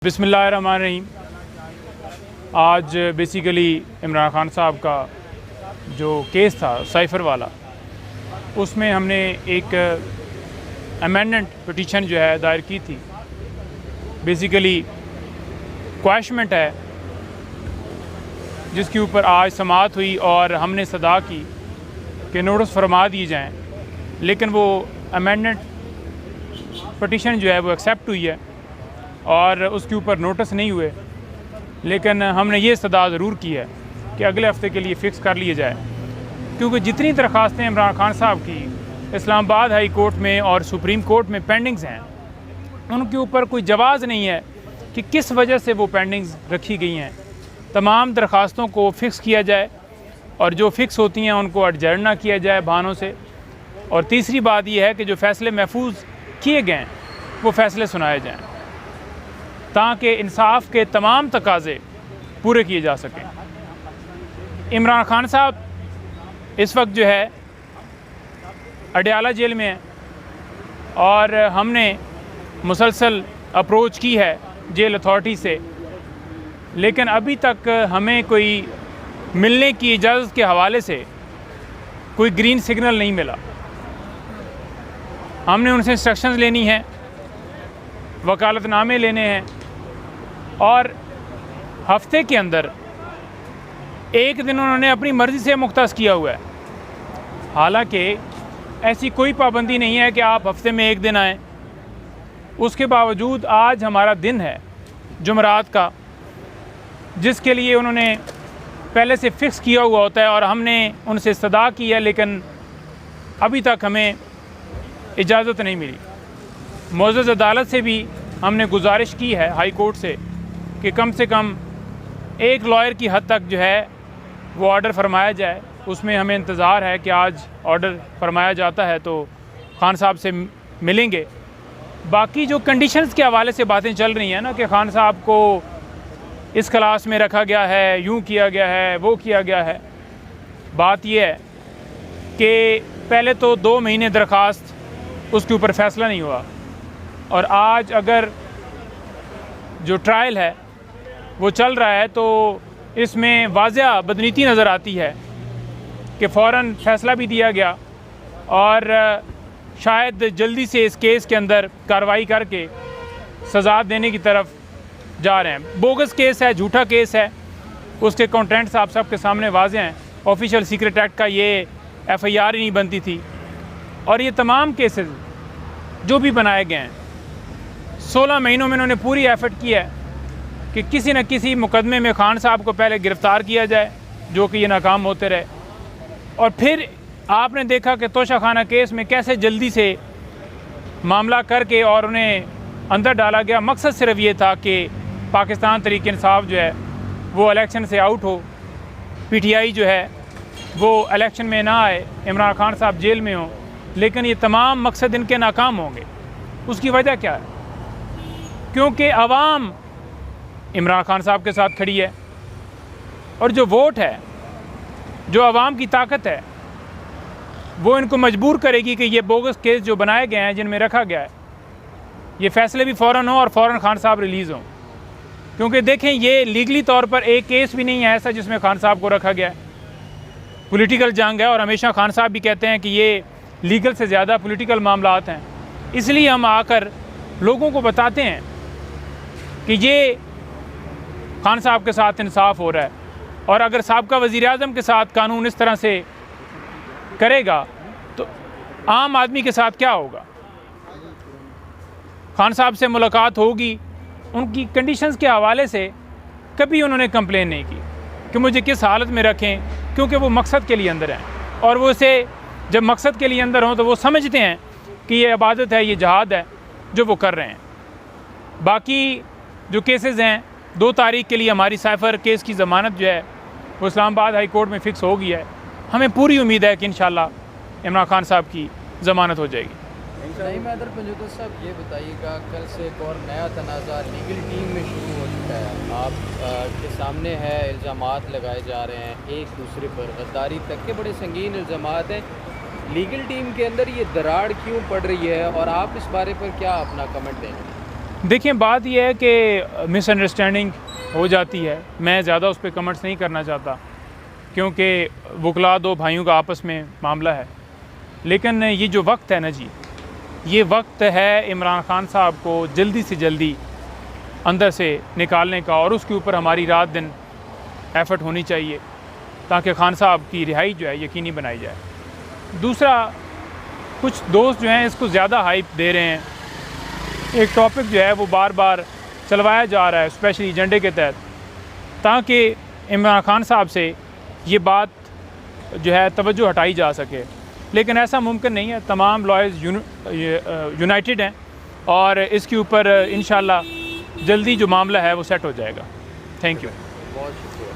बिस्मिल्लाहिर्रहमानिर्रहीम। आज बेसिकली इमरान खान साहब का जो केस था साइफ़र वाला, उसमें हमने एक अमेंडमेंट पिटीशन जो है दायर की थी। बेसिकली क्वैशमेंट है जिसके ऊपर आज समाअत हुई और हमने सदा की कि नोटिस फरमा दिए जाएँ, लेकिन वो अमेंडमेंट पिटीशन जो है वो एक्सेप्ट हुई है और उसके ऊपर नोटिस नहीं हुए। लेकिन हमने ये सदा ज़रूर की है कि अगले हफ़्ते के लिए फ़िक्स कर लिए जाए, क्योंकि जितनी दरख्वास्तें इमरान खान साहब की इस्लामाबाद हाई कोर्ट में और सुप्रीम कोर्ट में पेंडिंग्स हैं, उनके ऊपर कोई जवाज़ नहीं है कि किस वजह से वो पेंडिंग्स रखी गई हैं। तमाम दरख्वास्तों को फ़िक्स किया जाए और जो फ़िक्स होती हैं उनको एडजर्न ना किया जाए बहानों से। और तीसरी बात यह है कि जो फ़ैसले महफूज किए गए वो फ़ैसले सुनाए जाएँ ताकि इंसाफ के तमाम तकाज़े पूरे किए जा सकें। इमरान खान साहब इस वक्त जो है अडयाला जेल में है और हमने मुसलसल अप्रोच की है जेल अथॉरिटी से, लेकिन अभी तक हमें कोई मिलने की इजाज़त के हवाले से कोई ग्रीन सिग्नल नहीं मिला। हमने उनसे इंस्ट्रक्शंस लेनी है, वकालतनामे लेने हैं और हफ्ते के अंदर एक दिन उन्होंने अपनी मर्ज़ी से मुख्तस किया हुआ है। हालांकि ऐसी कोई पाबंदी नहीं है कि आप हफ्ते में एक दिन आएँ। उसके बावजूद आज हमारा दिन है जुमरात का, जिसके लिए उन्होंने पहले से फ़िक्स किया हुआ होता है और हमने उनसे सदा की है, लेकिन अभी तक हमें इजाज़त नहीं मिली। मुअज़्ज़ज़ अदालत से भी हमने गुजारिश की है हाई कोर्ट से कि कम से कम एक लॉयर की हद तक जो है वो ऑर्डर फरमाया जाए। उसमें हमें इंतज़ार है कि आज ऑर्डर फरमाया जाता है तो खान साहब से मिलेंगे। बाकी जो कंडीशंस के हवाले से बातें चल रही हैं ना कि खान साहब को इस क्लास में रखा गया है, यूँ किया गया है, वो किया गया है, बात यह है कि पहले तो 2 महीने दरख्वास्त उसके ऊपर फ़ैसला नहीं हुआ और आज अगर जो ट्रायल है वो चल रहा है तो इसमें वाज़ह बदनीति नज़र आती है कि फ़ौरन फ़ैसला भी दिया गया और शायद जल्दी से इस केस के अंदर कार्रवाई करके सज़ा देने की तरफ जा रहे हैं। बोगस केस है, झूठा केस है, उसके कंटेंट्स आप सबके सामने वाज़ह हैं। ऑफिशियल सीक्रेट एक्ट का ये FIR ही नहीं बनती थी और ये तमाम केसेस जो भी बनाए गए हैं 16 महीनों में उन्होंने पूरी एफर्ट की है कि किसी न किसी मुकदमे में खान साहब को पहले गिरफ़्तार किया जाए, जो कि ये नाकाम होते रहे। और फिर आपने देखा कि तोशाखाना केस में कैसे जल्दी से मामला करके और उन्हें अंदर डाला गया। मकसद सिर्फ ये था कि पाकिस्तान तहरीक इंसाफ जो है वो इलेक्शन से आउट हो, PTI जो है वो इलेक्शन में ना आए, इमरान खान साहब जेल में हों। लेकिन ये तमाम मकसद इनके नाकाम होंगे। उसकी वजह क्या है? क्योंकि आवाम इमरान खान साहब के साथ खड़ी है और जो वोट है, जो आवाम की ताकत है, वो इनको मजबूर करेगी कि ये बोगस केस जो बनाए गए हैं, जिनमें रखा गया है, ये फ़ैसले भी फ़ौरन हो और फ़ौरन खान साहब रिलीज़ हों। क्योंकि देखें, ये लीगली तौर पर एक केस भी नहीं है ऐसा जिसमें खान साहब को रखा गया है। पॉलिटिकल जंग है और हमेशा खान साहब भी कहते हैं कि ये लीगल से ज़्यादा पॉलिटिकल मामलात हैं। इसलिए हम आकर लोगों को बताते हैं कि ये खान साहब के साथ इंसाफ हो रहा है और अगर साबका वज़ीर-ए-आज़म के साथ कानून इस तरह से करेगा तो आम आदमी के साथ क्या होगा? खान साहब से मुलाकात होगी, उनकी कंडीशंस के हवाले से कभी उन्होंने कंप्लेन नहीं की कि मुझे किस हालत में रखें, क्योंकि वो मकसद के लिए अंदर हैं और वो इसे जब मकसद के लिए अंदर हों तो वो समझते हैं कि ये इबादत है, ये जहाद है जो वो कर रहे हैं। बाकी जो केसेस हैं, 2 तारीख के लिए हमारी साइफ़र केस की ज़मानत जो है वो इस्लामाबाद हाई कोर्ट में फ़िक्स हो गई है। हमें पूरी उम्मीद है कि इंशाल्लाह इमरान खान साहब की ज़मानत हो जाएगी। नहीं मैदर पंजोता साहब, ये बताइएगा, कल से एक और नया तनाज़ा लीगल टीम में शुरू हो चुका है। आप के सामने है, इल्ज़ामात लगाए जा रहे हैं एक दूसरे पर, गद्दारी तक के बड़े संगीन इल्ज़ामात हैं। लीगल टीम के अंदर ये दरार क्यों पड़ रही है और आप इस बारे पर क्या अपना कमेंट देंगे? देखिए, बात यह है कि मिसअंडरस्टैंडिंग हो जाती है। मैं ज़्यादा उस पर कमेंट्स नहीं करना चाहता क्योंकि वकला दो भाइयों का आपस में मामला है। लेकिन ये जो वक्त है ना जी, ये वक्त है इमरान खान साहब को जल्दी से जल्दी अंदर से निकालने का, और उसके ऊपर हमारी रात दिन एफ़र्ट होनी चाहिए ताकि खान साहब की रिहाई जो है यकीनी बनाई जाए। दूसरा, कुछ दोस्त जो हैं इसको ज़्यादा हाइप दे रहे हैं। एक टॉपिक जो है वो बार बार चलवाया जा रहा है स्पेशली एजेंडे के तहत, ताकि इमरान खान साहब से ये बात जो है तवज्जो हटाई जा सके। लेकिन ऐसा मुमकिन नहीं है। तमाम लॉयर्स यूनाइटेड हैं और इसके ऊपर इंशाल्लाह जल्दी जो मामला है वो सेट हो जाएगा। Thank you. बहुत शुक्रिया।